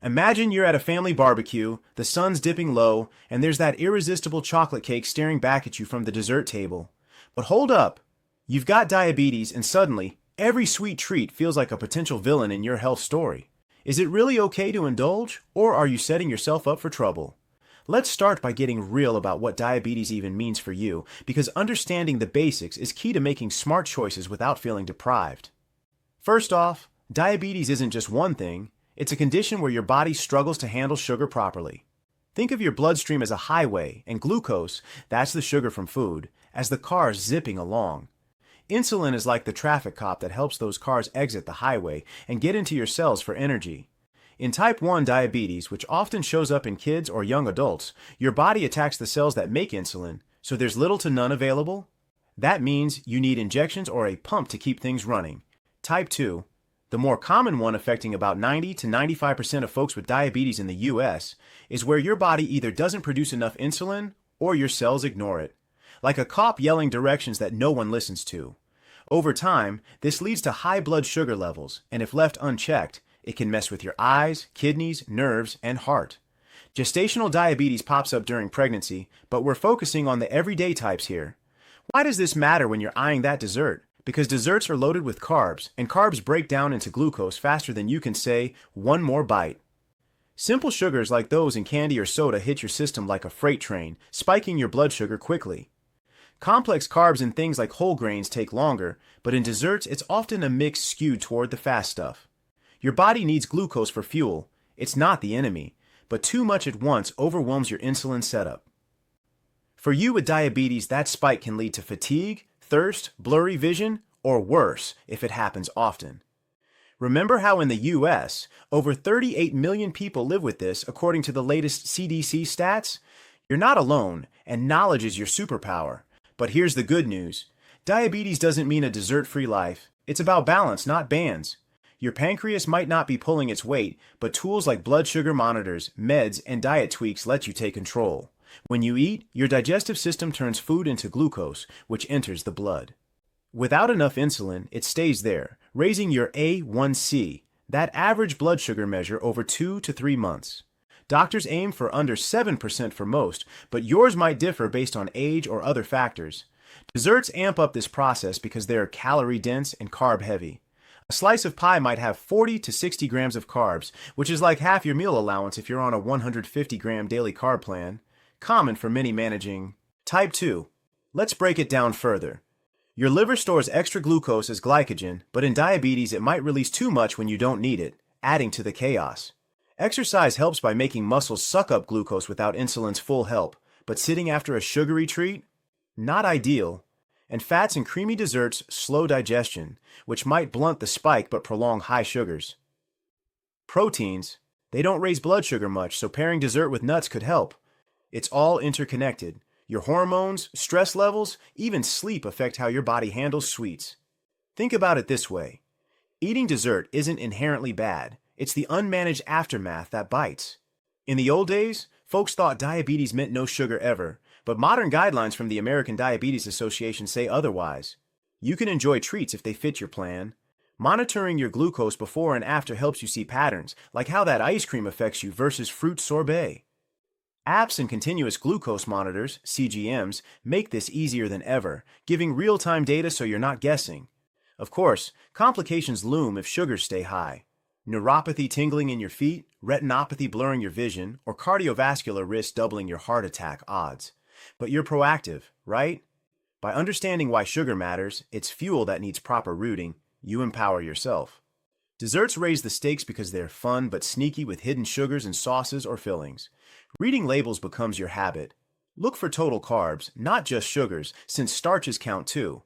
Imagine you're at a family barbecue, the sun's dipping low, and there's that irresistible chocolate cake staring back at you from the dessert table. But hold up! You've got diabetes, and suddenly, every sweet treat feels like a potential villain in your health story. Is it really okay to indulge, or are you setting yourself up for trouble? Let's start by getting real about what diabetes even means for you, because understanding the basics is key to making smart choices without feeling deprived. First off, diabetes isn't just one thing, it's a condition where your body struggles to handle sugar properly. Think of your bloodstream as a highway, and glucose, that's the sugar from food, as the cars zipping along. Insulin is like the traffic cop that helps those cars exit the highway and get into your cells for energy. In type 1 diabetes, which often shows up in kids or young adults, your body attacks the cells that make insulin, so there's little to none available. That means you need injections or a pump to keep things running. Type 2, the more common one affecting about 90 to 95% of folks with diabetes in the US, is where your body either doesn't produce enough insulin or your cells ignore it. Like a cop yelling directions that no one listens to. Over time, this leads to high blood sugar levels, and if left unchecked, it can mess with your eyes, kidneys, nerves, and heart. Gestational diabetes pops up during pregnancy, but we're focusing on the everyday types here. Why does this matter when you're eyeing that dessert? Because desserts are loaded with carbs, and carbs break down into glucose faster than you can say, one more bite. Simple sugars like those in candy or soda hit your system like a freight train, spiking your blood sugar quickly. Complex carbs in things like whole grains take longer, but in desserts it's often a mix skewed toward the fast stuff. Your body needs glucose for fuel. It's not the enemy, but too much at once overwhelms your insulin setup. For you with diabetes, that spike can lead to fatigue, thirst, blurry vision, or worse if it happens often. Remember how in the US, over 38 million people live with this according to the latest CDC stats? You're not alone, and knowledge is your superpower. But here's the good news. Diabetes doesn't mean a dessert-free life. It's about balance, not bans. Your pancreas might not be pulling its weight, but tools like blood sugar monitors, meds, and diet tweaks let you take control. When you eat, your digestive system turns food into glucose, which enters the blood. Without enough insulin, it stays there, raising your A1C, that average blood sugar measure, over 2 to 3 months. Doctors aim for under 7% for most, but yours might differ based on age or other factors. Desserts amp up this process because they're calorie-dense and carb-heavy. A slice of pie might have 40 to 60 grams of carbs, which is like half your meal allowance if you're on a 150-gram daily carb plan, common for many managing. Type 2. Let's break it down further. Your liver stores extra glucose as glycogen, but in diabetes it might release too much when you don't need it, adding to the chaos. Exercise helps by making muscles suck up glucose without insulin's full help, but sitting after a sugary treat? Not ideal. And fats and creamy desserts slow digestion, which might blunt the spike but prolong high sugars. Proteins, they don't raise blood sugar much, so pairing dessert with nuts could help. It's all interconnected. Your hormones, stress levels, even sleep affect how your body handles sweets. Think about it this way. Eating dessert isn't inherently bad. It's the unmanaged aftermath that bites. In the old days, folks thought diabetes meant no sugar ever, but modern guidelines from the American Diabetes Association say otherwise. You can enjoy treats if they fit your plan. Monitoring your glucose before and after helps you see patterns, like how that ice cream affects you versus fruit sorbet. Apps and continuous glucose monitors, CGMs, make this easier than ever, giving real-time data so you're not guessing. Of course, complications loom if sugars stay high. Neuropathy tingling in your feet, retinopathy blurring your vision, or cardiovascular risk doubling your heart attack odds. But you're proactive, right? By understanding why sugar matters, it's fuel that needs proper routing, you empower yourself. Desserts raise the stakes because they're fun but sneaky with hidden sugars and sauces or fillings. Reading labels becomes your habit. Look for total carbs, not just sugars, since starches count too.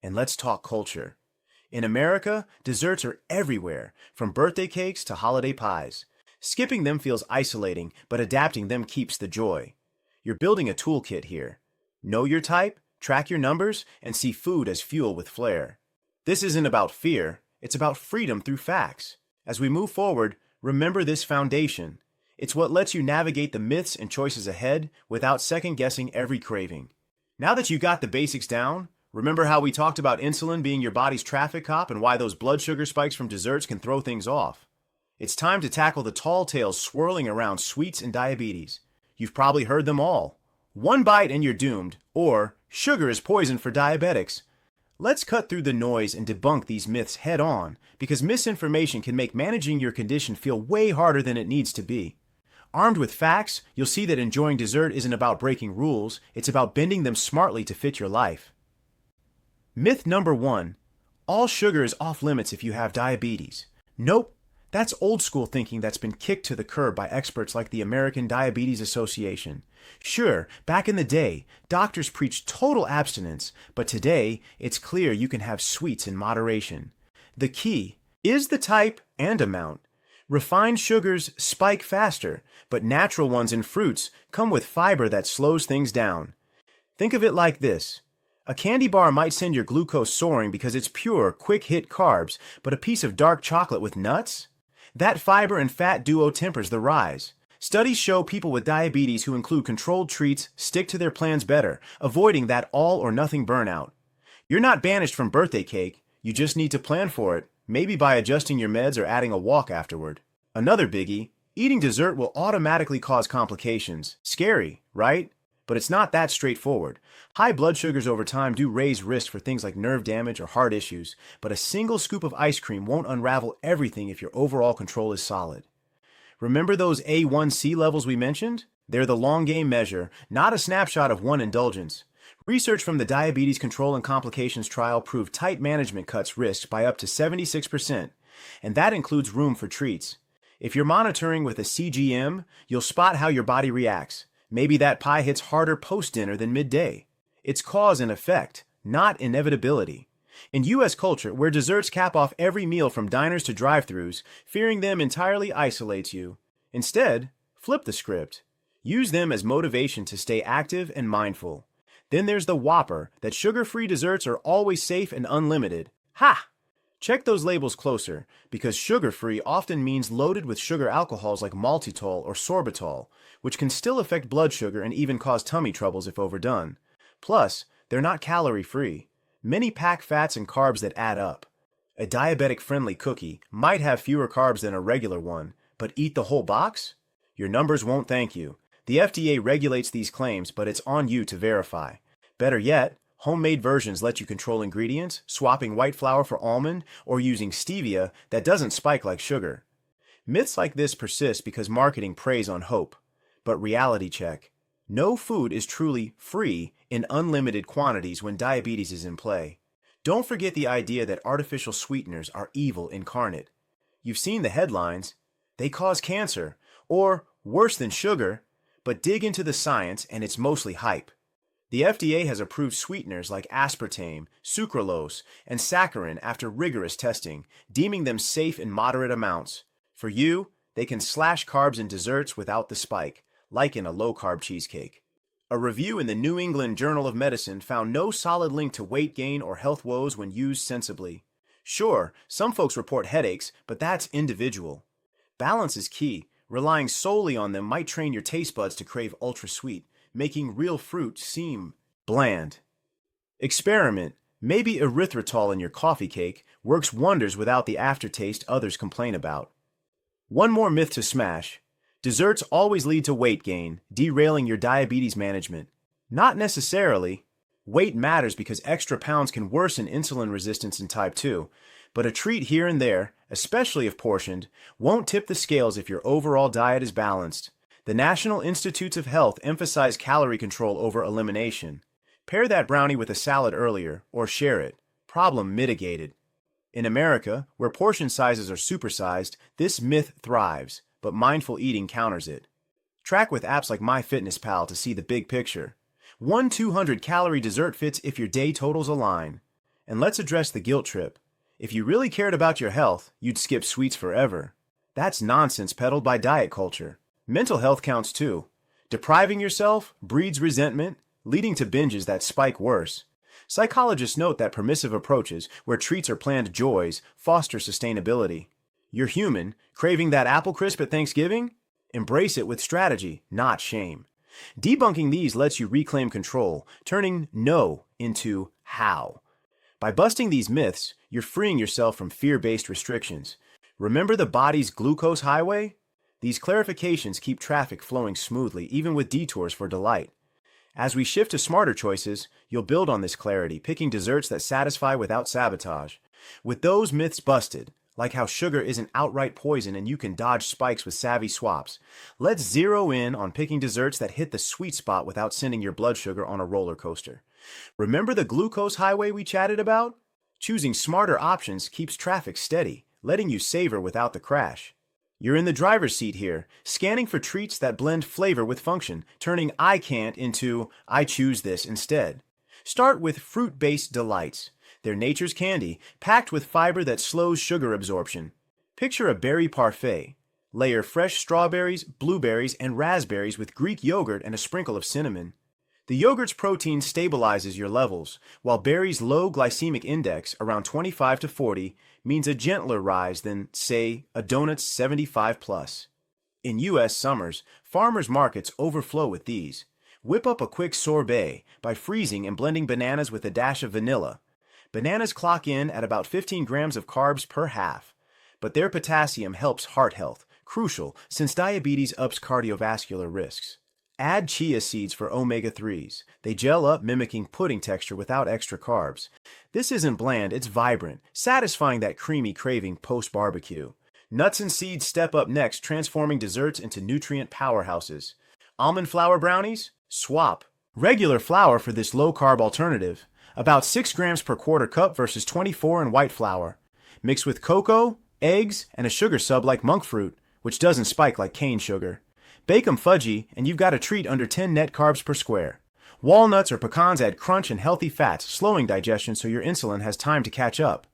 And let's talk culture. In America, desserts are everywhere, from birthday cakes to holiday pies. Skipping them feels isolating, but adapting them keeps the joy. You're building a toolkit here. Know your type, track your numbers, and see food as fuel with flair. This isn't about fear, it's about freedom through facts. As we move forward, remember this foundation. It's what lets you navigate the myths and choices ahead without second-guessing every craving. Now that you got the basics down, remember how we talked about insulin being your body's traffic cop and why those blood sugar spikes from desserts can throw things off? It's time to tackle the tall tales swirling around sweets and diabetes. You've probably heard them all. One bite and you're doomed, or sugar is poison for diabetics. Let's cut through the noise and debunk these myths head on, because misinformation can make managing your condition feel way harder than it needs to be. Armed with facts, you'll see that enjoying dessert isn't about breaking rules, it's about bending them smartly to fit your life. Myth number 1. All sugar is off limits if you have diabetes. Nope, that's old school thinking that's been kicked to the curb by experts like the American Diabetes Association. Sure, back in the day, doctors preached total abstinence, but today it's clear you can have sweets in moderation. The key is the type and amount. Refined sugars spike faster, but natural ones in fruits come with fiber that slows things down. Think of it like this. A candy bar might send your glucose soaring because it's pure, quick-hit carbs, but a piece of dark chocolate with nuts? That fiber and fat duo tempers the rise. Studies show people with diabetes who include controlled treats stick to their plans better, avoiding that all-or-nothing burnout. You're not banished from birthday cake, you just need to plan for it, maybe by adjusting your meds or adding a walk afterward. Another biggie, eating dessert will automatically cause complications. Scary, right? But it's not that straightforward. High blood sugars over time do raise risk for things like nerve damage or heart issues, but a single scoop of ice cream won't unravel everything if your overall control is solid. Remember those A1C levels we mentioned? They're the long game measure, not a snapshot of one indulgence. Research from the Diabetes Control and Complications trial proved tight management cuts risks by up to 76%, and that includes room for treats. If you're monitoring with a CGM, you'll spot how your body reacts. Maybe that pie hits harder post-dinner than midday. It's cause and effect, not inevitability. In U.S. culture, where desserts cap off every meal from diners to drive-thrus, fearing them entirely isolates you. Instead, flip the script. Use them as motivation to stay active and mindful. Then there's the Whopper, that sugar-free desserts are always safe and unlimited. Ha! Check those labels closer, because sugar-free often means loaded with sugar alcohols like maltitol or sorbitol, which can still affect blood sugar and even cause tummy troubles if overdone. Plus, they're not calorie-free. Many pack fats and carbs that add up. A diabetic-friendly cookie might have fewer carbs than a regular one, but eat the whole box? Your numbers won't thank you. The FDA regulates these claims, but it's on you to verify. Better yet, homemade versions let you control ingredients, swapping white flour for almond, or using stevia that doesn't spike like sugar. Myths like this persist because marketing preys on hope. But reality check. No food is truly free in unlimited quantities when diabetes is in play. Don't forget the idea that artificial sweeteners are evil incarnate. You've seen the headlines. They cause cancer, or worse than sugar, but dig into the science and it's mostly hype. The FDA has approved sweeteners like aspartame, sucralose, and saccharin after rigorous testing, deeming them safe in moderate amounts. For you, they can slash carbs in desserts without the spike, like in a low-carb cheesecake. A review in the New England Journal of Medicine found no solid link to weight gain or health woes when used sensibly. Sure, some folks report headaches, but that's individual. Balance is key. Relying solely on them might train your taste buds to crave ultra-sweet, making real fruit seem bland. Experiment. Maybe erythritol in your coffee cake works wonders without the aftertaste others complain about. One more myth to smash. Desserts always lead to weight gain, derailing your diabetes management. Not necessarily. Weight matters because extra pounds can worsen insulin resistance in type 2, but a treat here and there, especially if portioned, won't tip the scales if your overall diet is balanced. The National Institutes of Health emphasize calorie control over elimination. Pair that brownie with a salad earlier, or share it. Problem mitigated. In America, where portion sizes are supersized, this myth thrives, but mindful eating counters it. Track with apps like MyFitnessPal to see the big picture. One 200-calorie dessert fits if your day totals align. And let's address the guilt trip. If you really cared about your health, you'd skip sweets forever. That's nonsense peddled by diet culture. Mental health counts too. Depriving yourself breeds resentment, leading to binges that spike worse. Psychologists note that permissive approaches, where treats are planned joys, foster sustainability. You're human, craving that apple crisp at Thanksgiving? Embrace it with strategy, not shame. Debunking these lets you reclaim control, turning no into how. By busting these myths, you're freeing yourself from fear-based restrictions. Remember the body's glucose highway? These clarifications keep traffic flowing smoothly, even with detours for delight. As we shift to smarter choices, you'll build on this clarity, picking desserts that satisfy without sabotage. With those myths busted, like how sugar isn't outright poison and you can dodge spikes with savvy swaps, let's zero in on picking desserts that hit the sweet spot without sending your blood sugar on a roller coaster. Remember the glucose highway we chatted about? Choosing smarter options keeps traffic steady, letting you savor without the crash. You're in the driver's seat here, scanning for treats that blend flavor with function, turning I can't into I choose this instead. Start with fruit-based delights. They're nature's candy, packed with fiber that slows sugar absorption. Picture a berry parfait. Layer fresh strawberries, blueberries, and raspberries with Greek yogurt and a sprinkle of cinnamon. The yogurt's protein stabilizes your levels, while berries' low glycemic index, around 25 to 40, means a gentler rise than, say, a donut's 75 plus. In U.S. summers, farmers' markets overflow with these. Whip up a quick sorbet by freezing and blending bananas with a dash of vanilla. Bananas clock in at about 15 grams of carbs per half, but their potassium helps heart health, crucial since diabetes ups cardiovascular risks. Add chia seeds for omega-3s. They gel up, mimicking pudding texture without extra carbs. This isn't bland, it's vibrant, satisfying that creamy craving post-barbecue. Nuts and seeds step up next, transforming desserts into nutrient powerhouses. Almond flour brownies? Swap. Regular flour for this low-carb alternative. About 6 grams per quarter cup versus 24 in white flour. Mix with cocoa, eggs, and a sugar sub like monk fruit, which doesn't spike like cane sugar. Bake 'em fudgy, and you've got a treat under 10 net carbs per square. Walnuts or pecans add crunch and healthy fats, slowing digestion so your insulin has time to catch up.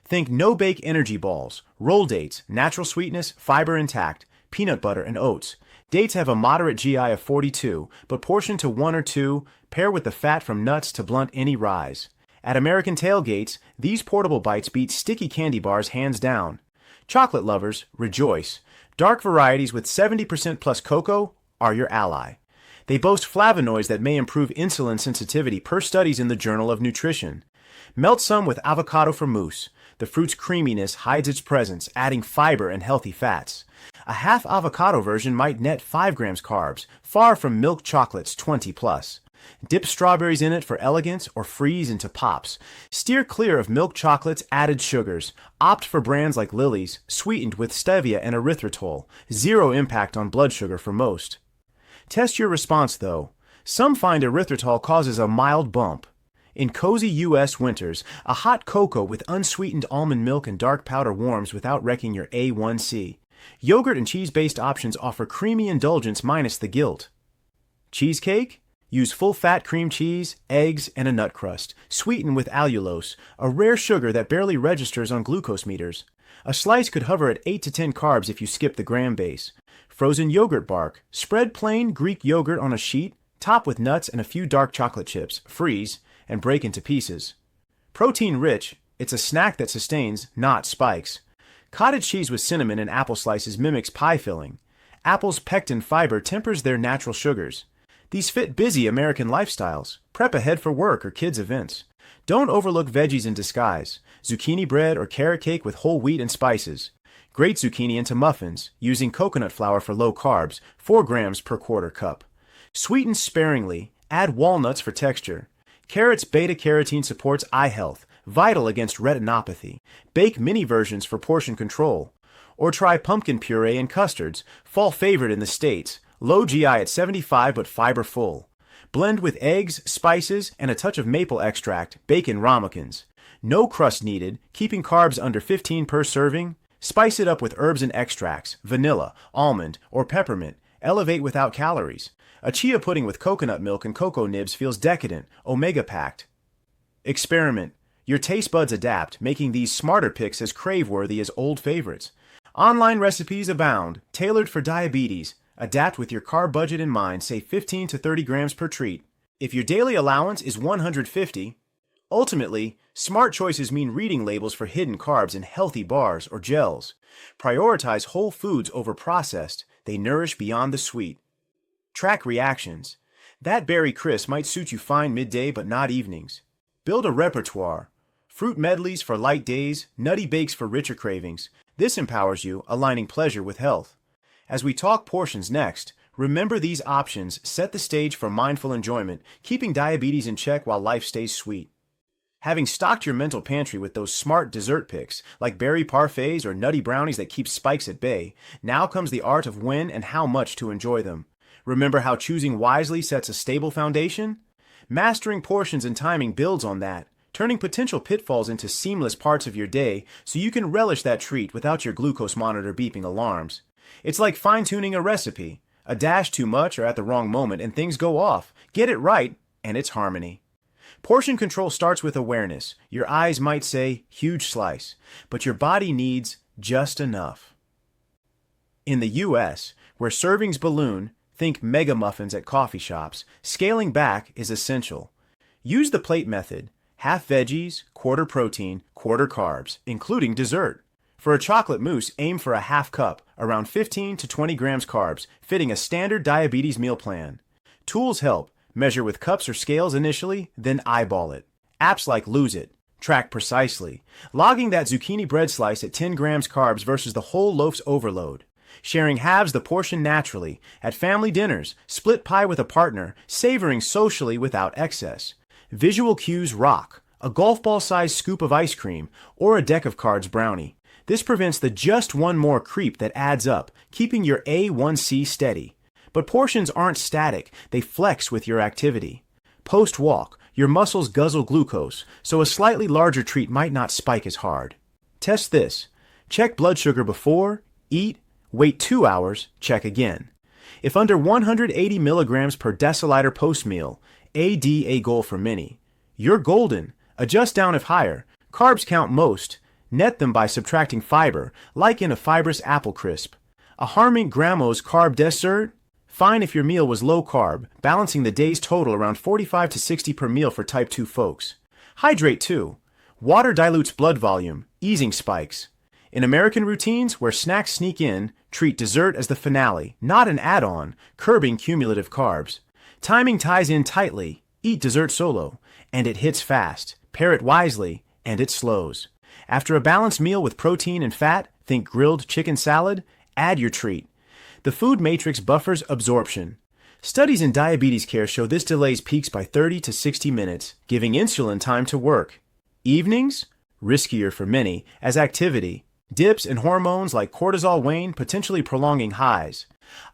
Think no-bake energy balls, roll dates, natural sweetness, fiber intact, peanut butter, and oats. Dates have a moderate GI of 42, but portion to 1 or 2, pair with the fat from nuts to blunt any rise. At American tailgates, these portable bites beat sticky candy bars hands down. Chocolate lovers, rejoice. Dark varieties with 70% plus cocoa are your ally. They boast flavonoids that may improve insulin sensitivity per studies in the Journal of Nutrition. Melt some with avocado for mousse. The fruit's creaminess hides its presence, adding fiber and healthy fats. A half avocado version might net 5 grams carbs, far from milk chocolate's 20 plus. Dip strawberries in it for elegance or freeze into pops. Steer clear of milk chocolate's added sugars. Opt for brands like Lily's, sweetened with stevia and erythritol. Zero impact on blood sugar for most. Test your response though. Some find erythritol causes a mild bump. In cozy U.S. winters, a hot cocoa with unsweetened almond milk and dark powder warms without wrecking your A1C. Yogurt and cheese-based options offer creamy indulgence minus the guilt. Cheesecake? Use full-fat cream cheese, eggs, and a nut crust. Sweeten with allulose, a rare sugar that barely registers on glucose meters. A slice could hover at 8 to 10 carbs if you skip the gram base. Frozen yogurt bark. Spread plain Greek yogurt on a sheet, top with nuts and a few dark chocolate chips, freeze, and break into pieces. Protein-rich, it's a snack that sustains, not spikes. Cottage cheese with cinnamon and apple slices mimics pie filling. Apple's pectin fiber tempers their natural sugars. These fit busy American lifestyles. Prep ahead for work or kids' events. Don't overlook veggies in disguise. Zucchini bread or carrot cake with whole wheat and spices. Grate zucchini into muffins, using coconut flour for low carbs, 4 grams per quarter cup. Sweeten sparingly. Add walnuts for texture. Carrot's beta-carotene supports eye health, vital against retinopathy. Bake mini versions for portion control. Or try pumpkin puree and custards, fall favorite in the States. Low GI at 75 but fiber full. Blend with eggs, spices, and a touch of maple extract. Bake in ramekins. No crust needed, keeping carbs under 15 per serving. Spice it up with herbs and extracts, vanilla, almond, or peppermint. Elevate without calories. A chia pudding with coconut milk and cocoa nibs feels decadent, omega-packed. Experiment. Your taste buds adapt, making these smarter picks as crave-worthy as old favorites. Online recipes abound, tailored for diabetes. Adapt with your carb budget in mind, save 15 to 30 grams per treat. If your daily allowance is 150, ultimately, smart choices mean reading labels for hidden carbs in healthy bars or gels. Prioritize whole foods over processed. They nourish beyond the sweet. Track reactions. That berry crisp might suit you fine midday but not evenings. Build a repertoire. Fruit medleys for light days, nutty bakes for richer cravings. This empowers you, aligning pleasure with health. As we talk portions next, remember these options set the stage for mindful enjoyment, keeping diabetes in check while life stays sweet. Having stocked your mental pantry with those smart dessert picks, like berry parfaits or nutty brownies that keep spikes at bay, now comes the art of when and how much to enjoy them. Remember how choosing wisely sets a stable foundation? Mastering portions and timing builds on that, turning potential pitfalls into seamless parts of your day so you can relish that treat without your glucose monitor beeping alarms. It's like fine-tuning a recipe. A dash too much or at the wrong moment and things go off. Get it right, and it's harmony. Portion control starts with awareness. Your eyes might say, huge slice, but your body needs just enough. In the US, where servings balloon, think mega muffins at coffee shops, scaling back is essential. Use the plate method, half veggies, quarter protein, quarter carbs, including dessert. For a chocolate mousse, aim for a half cup, around 15 to 20 grams carbs, fitting a standard diabetes meal plan. Tools help. Measure with cups or scales initially, then eyeball it. Apps like Lose It track precisely, logging that zucchini bread slice at 10 grams carbs versus the whole loaf's overload. Sharing halves the portion naturally, at family dinners, split pie with a partner, savoring socially without excess. Visual cues rock, a golf ball-sized scoop of ice cream, or a deck of cards brownie. This prevents the just one more creep that adds up, keeping your A1C steady. But portions aren't static, they flex with your activity. Post-walk, your muscles guzzle glucose, so a slightly larger treat might not spike as hard. Test this. Check blood sugar before, eat, wait 2 hours, check again. If under 180 milligrams per deciliter post-meal, a goal for many. You're golden. Adjust down if higher. Carbs count most. Net them by subtracting fiber, like in a fibrous apple crisp. A harming gramos carb dessert? Fine if your meal was low carb, balancing the day's total around 45 to 60 per meal for type 2 folks. Hydrate too. Water dilutes blood volume, easing spikes. In American routines where snacks sneak in, treat dessert as the finale, not an add-on, curbing cumulative carbs. Timing ties in tightly. Eat dessert solo, and it hits fast. Pair it wisely, and it slows. After a balanced meal with protein and fat, think grilled chicken salad, add your treat. The food matrix buffers absorption. Studies in diabetes care show this delays peaks by 30 to 60 minutes, giving insulin time to work. Evenings? Riskier for many, as activity. Dips and hormones like cortisol wane, potentially prolonging highs.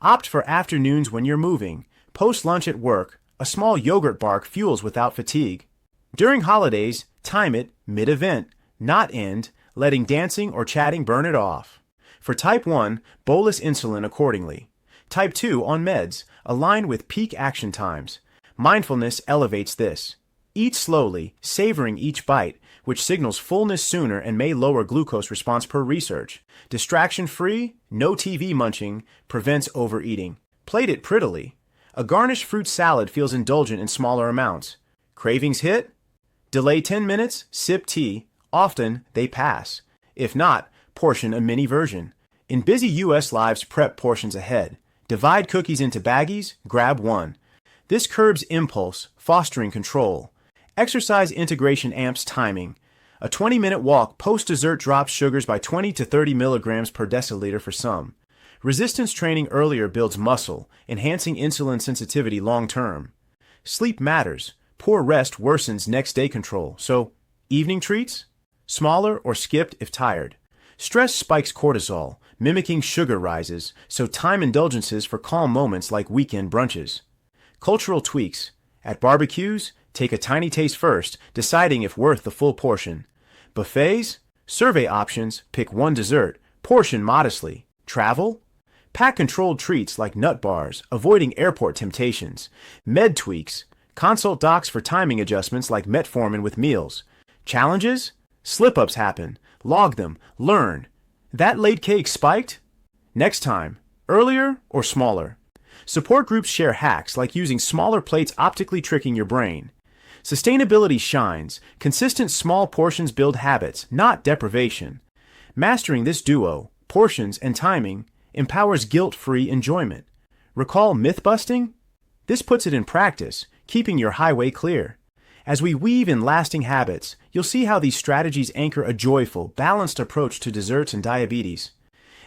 Opt for afternoons when you're moving. Post-lunch at work, a small yogurt bar fuels without fatigue. During holidays, time it mid-event, not end, letting dancing or chatting burn it off. For type 1, bolus insulin accordingly. Type 2 on meds, aligned with peak action times. Mindfulness elevates this. Eat slowly, savoring each bite, which signals fullness sooner and may lower glucose response per research. Distraction-free, no TV munching, prevents overeating. Plate it prettily. A garnished fruit salad feels indulgent in smaller amounts. Cravings hit? Delay 10 minutes, sip tea. Often, they pass. If not, portion a mini version. In busy U.S. lives, prep portions ahead. Divide cookies into baggies, grab one. This curbs impulse, fostering control. Exercise integration amps timing. A 20-minute walk post-dessert drops sugars by 20 to 30 milligrams per deciliter for some. Resistance training earlier builds muscle, enhancing insulin sensitivity long-term. Sleep matters. Poor rest worsens next-day control. So, evening treats? Smaller or skipped if tired. Stress spikes cortisol, mimicking sugar rises, so time indulgences for calm moments like weekend brunches. Cultural tweaks. At barbecues, take a tiny taste first, deciding if worth the full portion. Buffets? Survey options, pick one dessert, portion modestly. Travel? Pack controlled treats like nut bars, avoiding airport temptations. Med tweaks. Consult docs for timing adjustments like metformin with meals. Challenges? Slip-ups happen. Log them. Learn. That late cake spiked? Next time. Earlier or smaller? Support groups share hacks like using smaller plates optically tricking your brain. Sustainability shines. Consistent small portions build habits, not deprivation. Mastering this duo, portions and timing, empowers guilt-free enjoyment. Recall myth-busting? This puts it in practice, keeping your highway clear. As we weave in lasting habits, you'll see how these strategies anchor a joyful, balanced approach to desserts and diabetes.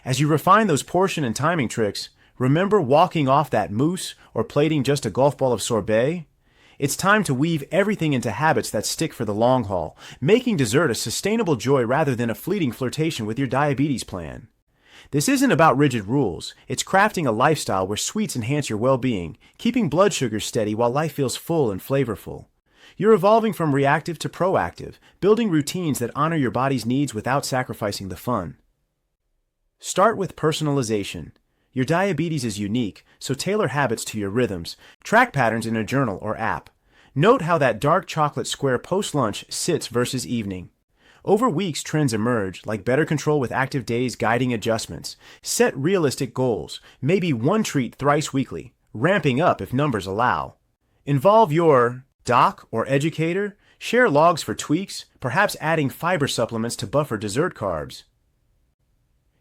As you refine those portion and timing tricks, remember walking off that mousse or plating just a golf ball of sorbet? It's time to weave everything into habits that stick for the long haul, making dessert a sustainable joy rather than a fleeting flirtation with your diabetes plan. This isn't about rigid rules, it's crafting a lifestyle where sweets enhance your well-being, keeping blood sugar steady while life feels full and flavorful. You're evolving from reactive to proactive, building routines that honor your body's needs without sacrificing the fun. Start with personalization. Your diabetes is unique, so tailor habits to your rhythms. Track patterns in a journal or app. Note how that dark chocolate square post-lunch sits versus evening. Over weeks, trends emerge, like better control with active days guiding adjustments. Set realistic goals, maybe one treat thrice weekly, ramping up if numbers allow. Involve your doc or educator. Share logs for tweaks, perhaps adding fiber supplements to buffer dessert carbs.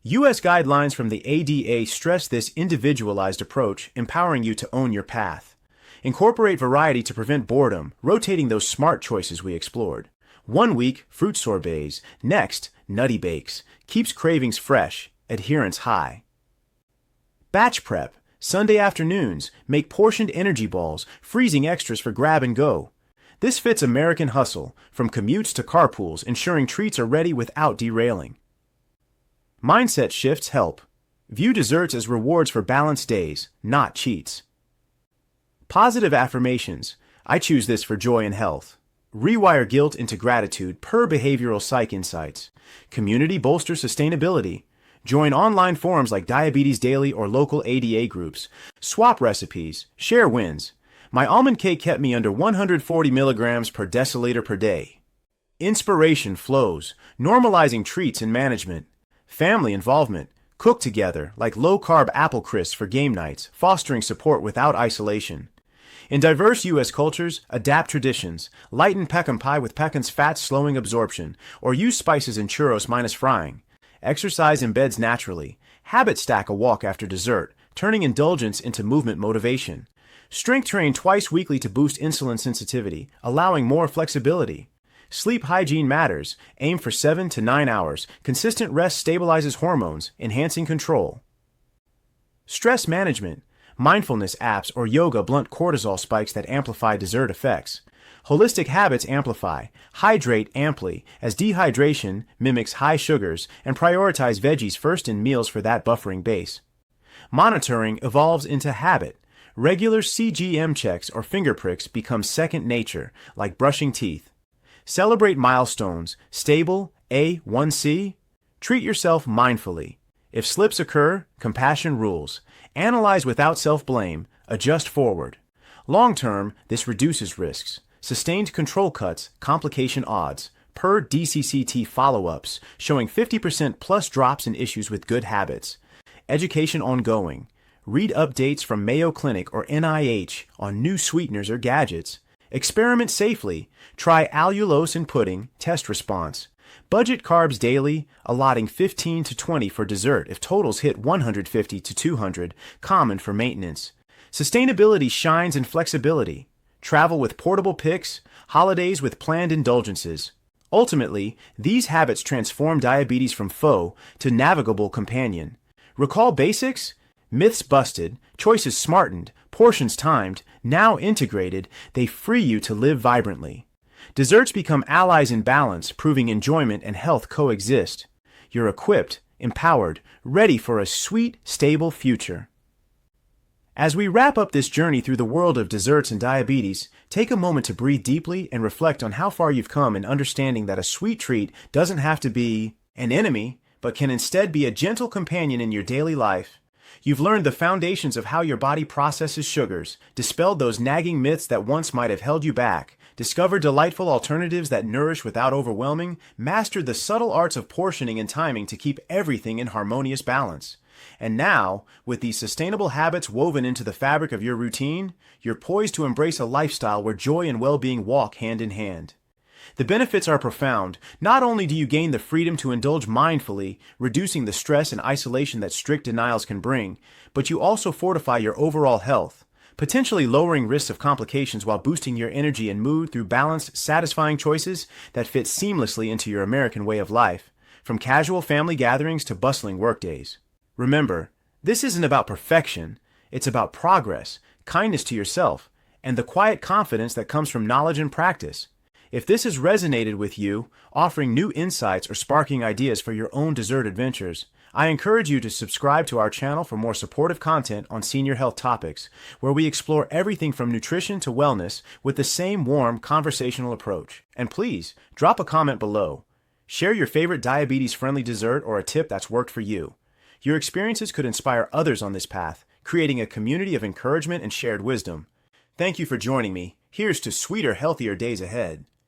U.S. guidelines from the ADA stress this individualized approach, empowering you to own your path. Incorporate variety to prevent boredom, rotating those smart choices we explored. 1 week, fruit sorbets. Next, nutty bakes. Keeps cravings fresh, adherence high. Batch prep. Sunday afternoons. Make portioned energy balls, freezing extras for grab and go. This fits American hustle, from commutes to carpools, ensuring treats are ready without derailing. Mindset shifts help. View desserts as rewards for balanced days, not cheats. Positive affirmations. I choose this for joy and health. Rewire guilt into gratitude per behavioral psych insights. Community bolsters sustainability. Join online forums like Diabetes Daily or local ADA groups. Swap recipes. Share wins. My almond cake kept me under 140 milligrams per deciliter per day. Inspiration flows, normalizing treats and management. Family involvement. Cook together, like low-carb apple crisps for game nights, fostering support without isolation. In diverse U.S. cultures, adapt traditions. Lighten pecan pie with pecan's fats slowing absorption, or use spices in churros minus frying. Exercise embeds naturally. Habit stack a walk after dessert, turning indulgence into movement motivation. Strength train twice weekly to boost insulin sensitivity, allowing more flexibility. Sleep hygiene matters. Aim for 7 to 9 hours. Consistent rest stabilizes hormones, enhancing control. Stress management. Mindfulness apps or yoga blunt cortisol spikes that amplify dessert effects. Holistic habits amplify. Hydrate amply, as dehydration mimics high sugars, and prioritize veggies first in meals for that buffering base. Monitoring evolves into habit. Regular CGM checks or finger pricks become second nature, like brushing teeth. Celebrate milestones. Stable, A1C. Treat yourself mindfully. If slips occur, compassion rules. Analyze without self-blame. Adjust forward. Long-term, this reduces risks. Sustained control cuts, complication odds. Per DCCT follow-ups, showing 50% plus drops in issues with good habits. Education ongoing. Read updates from Mayo Clinic or NIH on new sweeteners or gadgets. Experiment safely. Try allulose in pudding, test response. Budget carbs daily, allotting 15 to 20 for dessert if totals hit 150 to 200, common for maintenance. Sustainability shines in flexibility. Travel with portable picks, holidays with planned indulgences. Ultimately, these habits transform diabetes from foe to navigable companion. Recall basics? Myths busted, choices smartened, portions timed, now integrated, they free you to live vibrantly. Desserts become allies in balance, proving enjoyment and health coexist. You're equipped, empowered, ready for a sweet, stable future. As we wrap up this journey through the world of desserts and diabetes, take a moment to breathe deeply and reflect on how far you've come in understanding that a sweet treat doesn't have to be an enemy, but can instead be a gentle companion in your daily life. You've learned the foundations of how your body processes sugars, dispelled those nagging myths that once might have held you back, discovered delightful alternatives that nourish without overwhelming, mastered the subtle arts of portioning and timing to keep everything in harmonious balance. And now, with these sustainable habits woven into the fabric of your routine, you're poised to embrace a lifestyle where joy and well-being walk hand in hand. The benefits are profound. Not only do you gain the freedom to indulge mindfully, reducing the stress and isolation that strict denials can bring, but you also fortify your overall health. potentially lowering risks of complications while boosting your energy and mood through balanced, satisfying choices that fit seamlessly into your American way of life, from casual family gatherings to bustling workdays. Remember, this isn't about perfection, it's about progress, kindness to yourself, and the quiet confidence that comes from knowledge and practice. If this has resonated with you, offering new insights or sparking ideas for your own dessert adventures, I encourage you to subscribe to our channel for more supportive content on senior health topics, where we explore everything from nutrition to wellness with the same warm, conversational approach. And please, drop a comment below. Share your favorite diabetes-friendly dessert or a tip that's worked for you. Your experiences could inspire others on this path, creating a community of encouragement and shared wisdom. Thank you for joining me. Here's to sweeter, healthier days ahead.